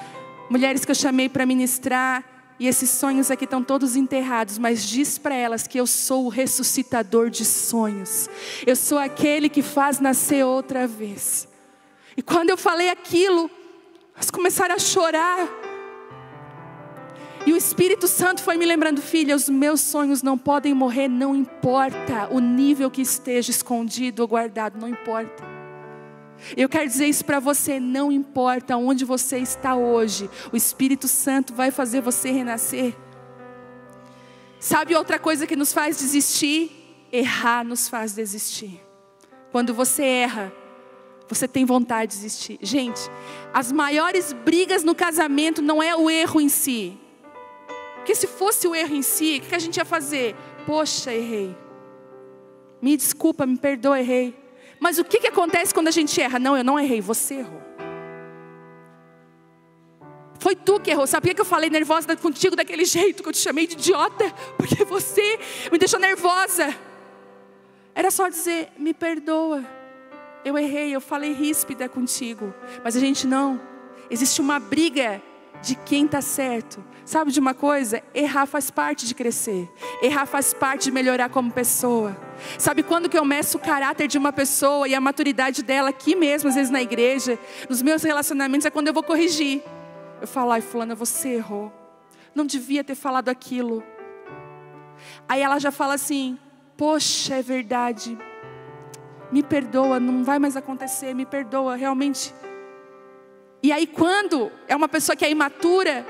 mulheres que eu chamei para ministrar, e esses sonhos aqui estão todos enterrados, mas diz para elas que eu sou o ressuscitador de sonhos, eu sou aquele que faz nascer outra vez. E quando eu falei aquilo, elas começaram a chorar. E o Espírito Santo foi me lembrando, filha, os meus sonhos não podem morrer, não importa o nível que esteja escondido ou guardado, não importa. Eu quero dizer isso para você, não importa onde você está hoje, o Espírito Santo vai fazer você renascer. Sabe outra coisa que nos faz desistir? Errar nos faz desistir. Quando você erra, você tem vontade de desistir. Gente, as maiores brigas no casamento não é o erro em si. Porque se fosse o erro em si, o que a gente ia fazer? Poxa, errei. Me desculpa, me perdoa, errei. Mas o que acontece quando a gente erra? Não, eu não errei, você errou. Foi tu que errou. Sabe por que eu falei nervosa contigo daquele jeito? Que eu te chamei de idiota? Porque você me deixou nervosa. Era só dizer, me perdoa. Eu errei, eu falei ríspida contigo. Mas a gente não. Existe uma briga de quem está certo. Sabe de uma coisa? Errar faz parte de crescer. Errar faz parte de melhorar como pessoa. Sabe quando que eu meço o caráter de uma pessoa e a maturidade dela aqui mesmo, às vezes na igreja, nos meus relacionamentos, é quando eu vou corrigir. Eu falo, ai fulana, você errou. Não devia ter falado aquilo. Aí ela já fala assim, poxa, é verdade. Me perdoa, não vai mais acontecer, me perdoa, realmente. E aí quando é uma pessoa que é imatura,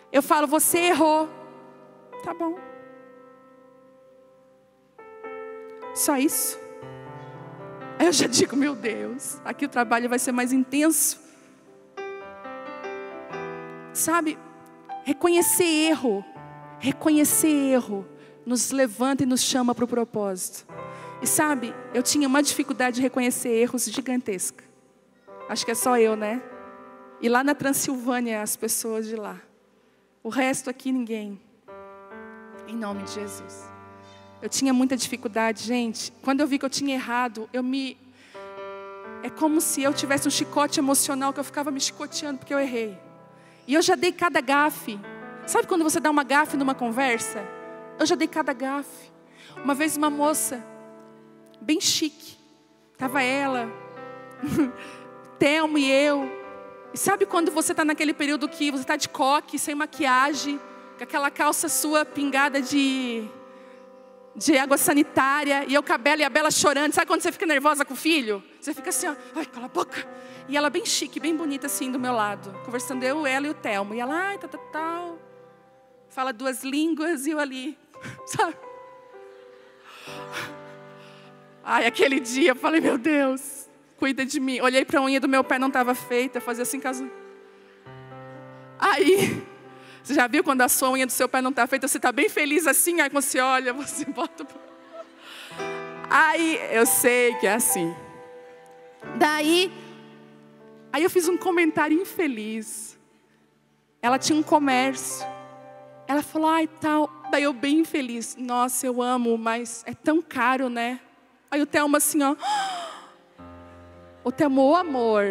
eu falo, você errou. Tá bom. Só isso. Aí eu já digo, meu Deus, aqui o trabalho vai ser mais intenso. Sabe, reconhecer erro nos levanta e nos chama para o propósito. E sabe, eu tinha uma dificuldade de reconhecer erros gigantesca. Acho que é só eu, né? E lá na Transilvânia, as pessoas de lá. O resto aqui, ninguém. Em nome de Jesus. Eu tinha muita dificuldade, gente. Quando eu vi que eu tinha errado, é como se eu tivesse um chicote emocional, que eu ficava me chicoteando porque eu errei. E eu já dei cada gafe. Sabe quando você dá uma gafe numa conversa? Eu já dei cada gafe. Uma vez uma moça, bem chique, estava ela, Thelma e eu. E sabe quando você está naquele período que você está de coque, sem maquiagem, com aquela calça sua pingada de água sanitária, e eu com a Bela e a Bela chorando. Sabe quando você fica nervosa com o filho? Você fica assim, ó, ai, cala a boca. E ela bem chique, bem bonita assim do meu lado, conversando eu, ela e o Thelma. E ela, ai, tal. Fala duas línguas e eu ali, sabe? Ai, aquele dia eu falei, meu Deus, cuida de mim. Olhei para a unha do meu pé, não estava feita, fazia assim, caso. Aí, você já viu quando a sua unha do seu pé não está feita, você está bem feliz assim, aí quando você olha, você bota. Aí, eu sei que é assim. Daí eu fiz um comentário infeliz. Ela tinha um comércio. Ela falou, ai, tal. Daí eu bem infeliz. Nossa, eu amo, mas é tão caro, né? Aí o Thelma assim, ó. O Thelma, ô amor.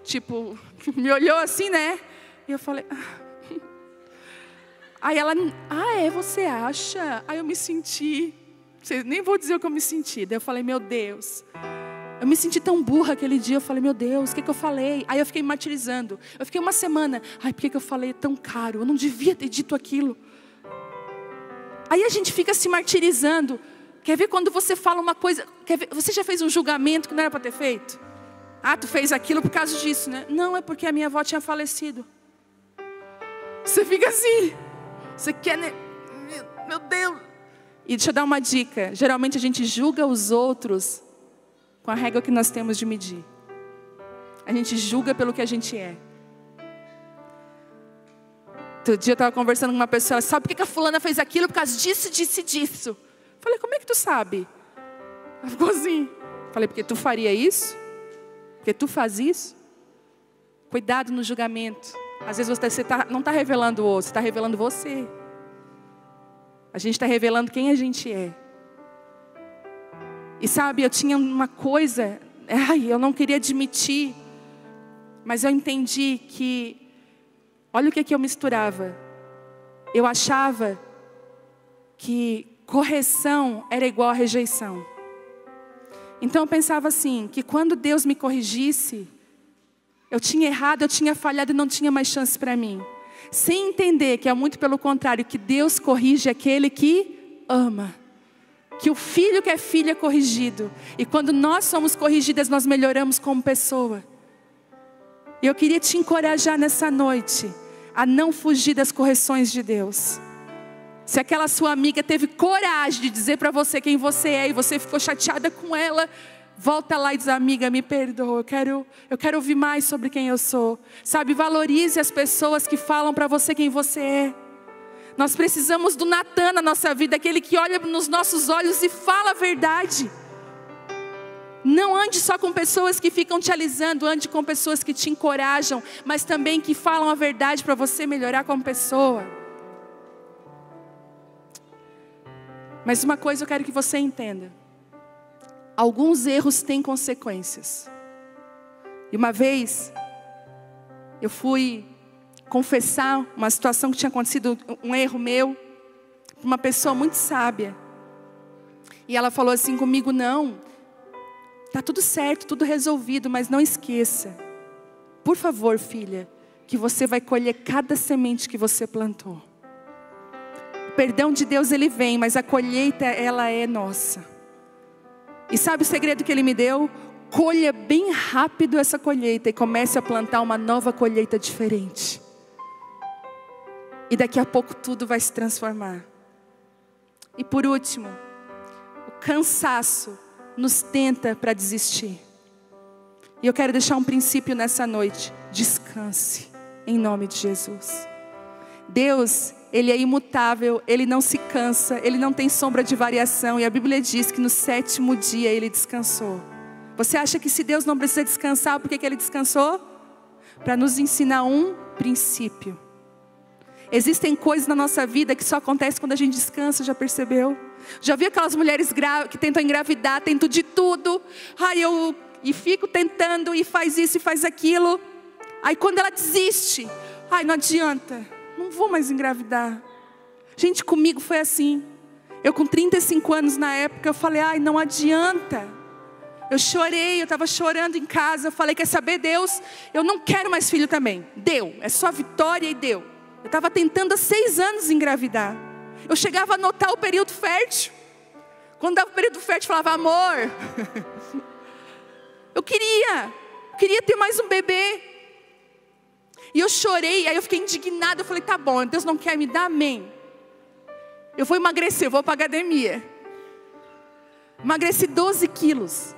Tipo, me olhou assim, né? E eu falei, Aí ela, você acha? Aí eu me senti, nem vou dizer o que eu me senti. Daí eu falei, meu Deus. Eu me senti tão burra aquele dia. Eu falei, meu Deus, o que eu falei? Aí eu fiquei martirizando. Eu fiquei uma semana, por que eu falei tão caro? Eu não devia ter dito aquilo. Aí a gente fica se martirizando. Quer ver quando você fala uma coisa, você já fez um julgamento que não era para ter feito? Ah, tu fez aquilo por causa disso, né? Não, é porque a minha avó tinha falecido. Você fica assim, você quer, meu Deus. E deixa eu dar uma dica, geralmente a gente julga os outros com a régua que nós temos de medir. A gente julga pelo que a gente é. Outro dia eu estava conversando com uma pessoa, sabe por que a fulana fez aquilo? Por causa disso, disso e disso. Falei, como é que tu sabe? Ela ficou assim. Falei, porque tu faria isso? Porque tu faz isso? Cuidado no julgamento. Às vezes você não está revelando o outro, você está revelando você. A gente está revelando quem a gente é. E sabe, eu tinha uma coisa, eu não queria admitir, mas eu entendi que, olha o que eu misturava. Eu achava que correção era igual a rejeição. Então eu pensava assim, que quando Deus me corrigisse, eu tinha errado, eu tinha falhado e não tinha mais chance para mim. Sem entender que é muito pelo contrário, que Deus corrige aquele que ama. Que o filho que é filha é corrigido. E quando nós somos corrigidas, nós melhoramos como pessoa. E eu queria te encorajar nessa noite a não fugir das correções de Deus. Se aquela sua amiga teve coragem de dizer para você quem você é e você ficou chateada com ela, volta lá e diz, amiga, me perdoa, eu quero ouvir mais sobre quem eu sou. Sabe, valorize as pessoas que falam para você quem você é. Nós precisamos do Natan na nossa vida, aquele que olha nos nossos olhos e fala a verdade. Não ande só com pessoas que ficam te alisando, ande com pessoas que te encorajam, mas também que falam a verdade para você melhorar como pessoa. Mas uma coisa eu quero que você entenda. Alguns erros têm consequências. E uma vez, eu fui confessar uma situação que tinha acontecido, um erro meu, para uma pessoa muito sábia. E ela falou assim comigo, não, está tudo certo, tudo resolvido, mas não esqueça, por favor, filha, que você vai colher cada semente que você plantou. O perdão de Deus, ele vem, mas a colheita, ela é nossa. E sabe o segredo que ele me deu? Colha bem rápido essa colheita e comece a plantar uma nova colheita diferente. E daqui a pouco tudo vai se transformar. E por último, o cansaço nos tenta para desistir. E eu quero deixar um princípio nessa noite. Descanse, em nome de Jesus. Deus, Ele é imutável, Ele não se cansa, Ele não tem sombra de variação. E a Bíblia diz que no 7º dia Ele descansou. Você acha que se Deus não precisa descansar, por que Ele descansou? Para nos ensinar um princípio. Existem coisas na nossa vida que só acontecem quando a gente descansa, já percebeu? Já viu aquelas mulheres que tentam engravidar, tentam de tudo. E fico tentando e faz isso e faz aquilo. Aí quando ela desiste, não adianta, não vou mais engravidar. Gente, comigo foi assim. Eu com 35 anos na época, eu falei, não adianta. Eu chorei, eu estava chorando em casa. Eu falei, quer saber, Deus, eu não quero mais filho também. Deu, é só vitória e deu. Eu estava tentando há 6 anos engravidar. Eu chegava a anotar o período fértil. Quando dava o período fértil, eu falava, amor, eu queria ter mais um bebê. E eu chorei, aí eu fiquei indignada. Eu falei, tá bom, Deus não quer me dar, amém. Eu vou emagrecer, eu vou para a academia. Emagreci 12 quilos.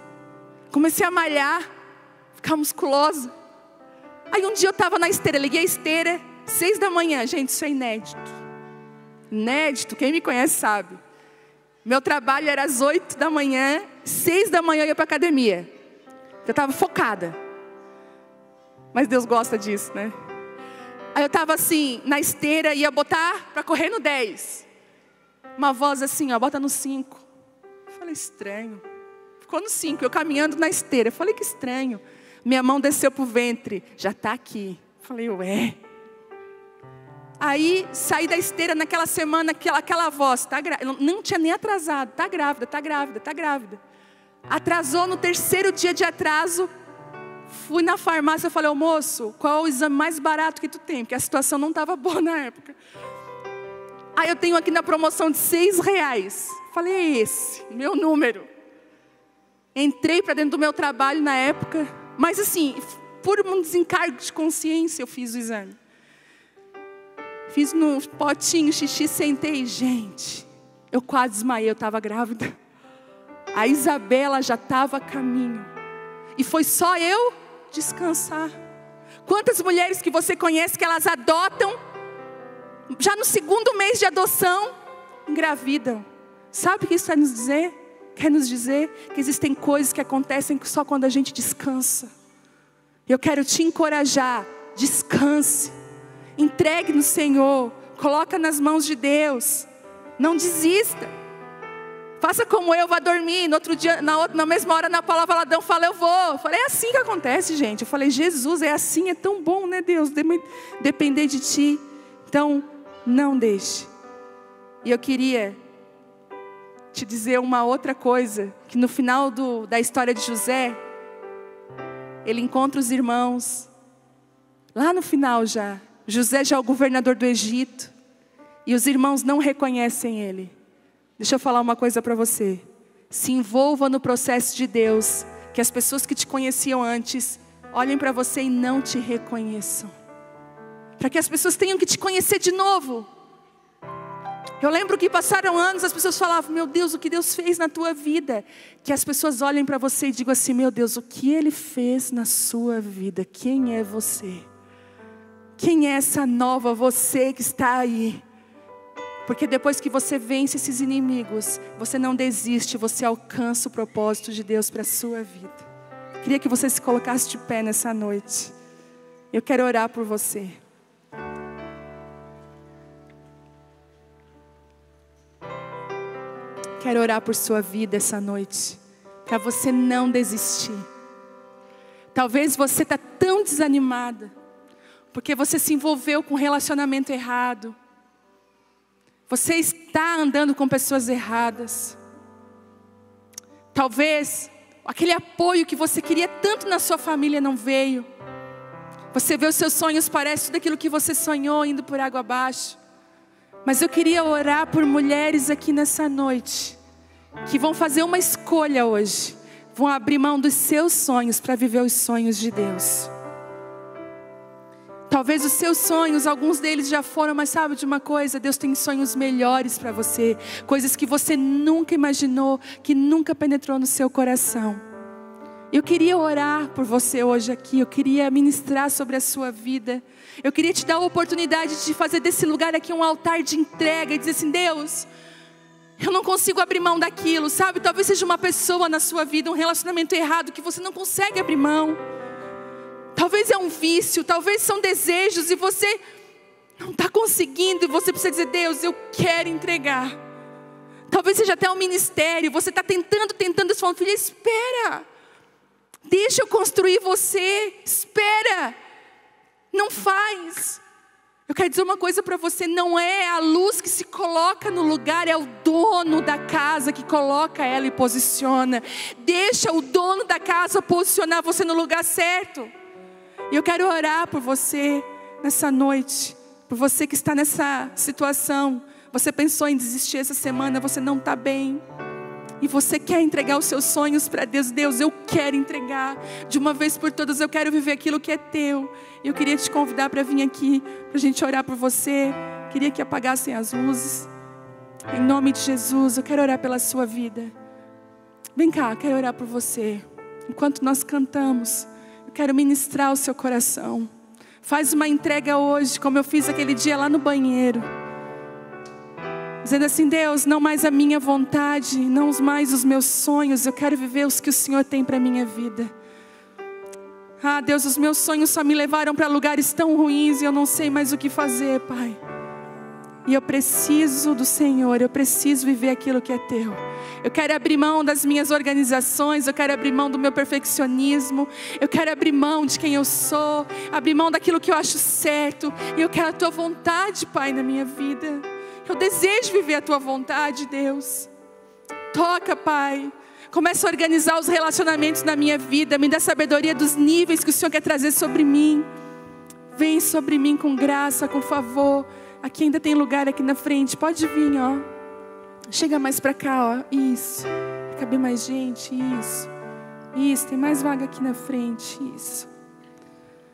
Comecei a malhar, ficar musculosa. Aí um dia eu estava na esteira, liguei a esteira, 6 da manhã, gente, isso é inédito. Inédito, quem me conhece sabe. Meu trabalho era às 8 da manhã, 6 da manhã eu ia para a academia. Eu estava focada. Mas Deus gosta disso, né? Aí eu estava assim, na esteira, ia botar para correr no 10. Uma voz assim, bota no 5. Eu falei, estranho. Ficou no 5, eu caminhando na esteira. Eu falei, que estranho. Minha mão desceu pro ventre, já está aqui. Eu falei, ué. Aí, saí da esteira naquela semana, aquela voz, não tinha nem atrasado, tá grávida. Atrasou no 3º dia de atraso, fui na farmácia e falei, moço, qual é o exame mais barato que tu tem? Porque a situação não estava boa na época. Aí eu tenho aqui na promoção de R$6. Falei, é esse, meu número. Entrei para dentro do meu trabalho na época, mas assim, por um desencargo de consciência eu fiz o exame. Fiz no potinho xixi, sentei, gente, eu quase desmaiei, eu estava grávida. A Isabela já estava a caminho. E foi só eu descansar. Quantas mulheres que você conhece que elas adotam, já no 2º mês de adoção, engravidam. Sabe o que isso quer nos dizer? Quer nos dizer que existem coisas que acontecem só quando a gente descansa. Eu quero te encorajar, descanse. Entregue no Senhor, coloca nas mãos de Deus. Não desista. Faça como eu, vá dormir. No outro dia, na mesma hora, na palavra Adão fala, eu vou. Eu falei, é assim que acontece, gente. Eu falei, Jesus, é assim, é tão bom, né, Deus? Depender de Ti. Então, não deixe. E eu queria te dizer uma outra coisa, que no final da história de José, ele encontra os irmãos, lá no final já, José já é o governador do Egito, e os irmãos não reconhecem ele. Deixa eu falar uma coisa para você, se envolva no processo de Deus, que as pessoas que te conheciam antes, olhem para você e não te reconheçam, para que as pessoas tenham que te conhecer de novo. Eu lembro que passaram anos, as pessoas falavam, meu Deus, o que Deus fez na tua vida? Que as pessoas olhem para você e digam assim, meu Deus, o que Ele fez na sua vida? Quem é você? Quem é essa nova você que está aí? Porque depois que você vence esses inimigos, você não desiste, você alcança o propósito de Deus para a sua vida. Queria que você se colocasse de pé nessa noite. Eu quero orar por você. Quero orar por sua vida essa noite, para você não desistir. Talvez você está tão desanimada, porque você se envolveu com um relacionamento errado. Você está andando com pessoas erradas. Talvez aquele apoio que você queria tanto na sua família não veio. Você vê os seus sonhos, parece tudo aquilo que você sonhou indo por água abaixo. Mas eu queria orar por mulheres aqui nessa noite, que vão fazer uma escolha hoje. Vão abrir mão dos seus sonhos para viver os sonhos de Deus. Talvez os seus sonhos, alguns deles já foram, mas sabe de uma coisa? Deus tem sonhos melhores para você. Coisas que você nunca imaginou, que nunca penetrou no seu coração. Eu queria orar por você hoje aqui. Eu queria ministrar sobre a sua vida. Eu queria te dar a oportunidade de fazer desse lugar aqui um altar de entrega. E dizer assim, Deus, eu não consigo abrir mão daquilo, sabe? Talvez seja uma pessoa na sua vida, um relacionamento errado que você não consegue abrir mão. Talvez é um vício, talvez são desejos e você não está conseguindo. E você precisa dizer, Deus, eu quero entregar. Talvez seja até um ministério, você está tentando, e falando, filha, espera. Deixa eu construir você, espera. Não faz. Eu quero dizer uma coisa para você, não é a luz que se coloca no lugar, é o dono da casa que coloca ela e posiciona. Deixa o dono da casa posicionar você no lugar certo. E eu quero orar por você nessa noite, por você que está nessa situação. Você pensou em desistir essa semana, você não está bem. E você quer entregar os seus sonhos para Deus. Deus, eu quero entregar. De uma vez por todas, eu quero viver aquilo que é teu. E eu queria te convidar para vir aqui, para a gente orar por você. Queria que apagassem as luzes. Em nome de Jesus, eu quero orar pela sua vida. Vem cá, eu quero orar por você. Enquanto nós cantamos, eu quero ministrar o seu coração. Faz uma entrega hoje, como eu fiz aquele dia lá no banheiro. Dizendo assim, Deus, não mais a minha vontade, não mais os meus sonhos, eu quero viver os que o Senhor tem para a minha vida. Ah, Deus, os meus sonhos só me levaram para lugares tão ruins e eu não sei mais o que fazer, Pai. E eu preciso do Senhor, eu preciso viver aquilo que é teu. Eu quero abrir mão das minhas organizações, eu quero abrir mão do meu perfeccionismo, eu quero abrir mão de quem eu sou, abrir mão daquilo que eu acho certo. E eu quero a tua vontade, Pai, na minha vida. Eu desejo viver a tua vontade, Deus. Toca, Pai. Começa a organizar os relacionamentos na minha vida. Me dá sabedoria dos níveis que o Senhor quer trazer sobre mim. Vem sobre mim com graça, com favor. Aqui ainda tem lugar aqui na frente. Pode vir, ó. Chega mais para cá, ó. Isso. Cabe mais gente, isso. Isso, tem mais vaga aqui na frente, isso.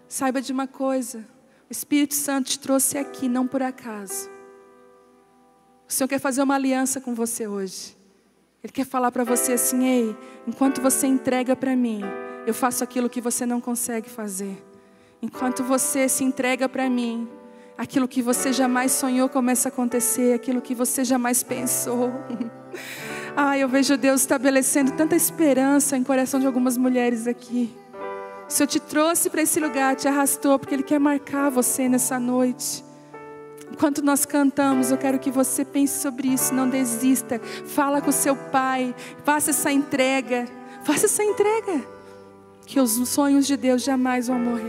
Saiba de uma coisa, o Espírito Santo te trouxe aqui, não por acaso. O Senhor quer fazer uma aliança com você hoje. Ele quer falar para você assim: ei, enquanto você entrega para mim, eu faço aquilo que você não consegue fazer. Enquanto você se entrega para mim, aquilo que você jamais sonhou começa a acontecer, aquilo que você jamais pensou. Eu vejo Deus estabelecendo tanta esperança em coração de algumas mulheres aqui. O Senhor te trouxe para esse lugar, te arrastou, porque Ele quer marcar você nessa noite. Enquanto nós cantamos, eu quero que você pense sobre isso, não desista. Fala com o seu pai, faça essa entrega, que os sonhos de Deus jamais vão morrer.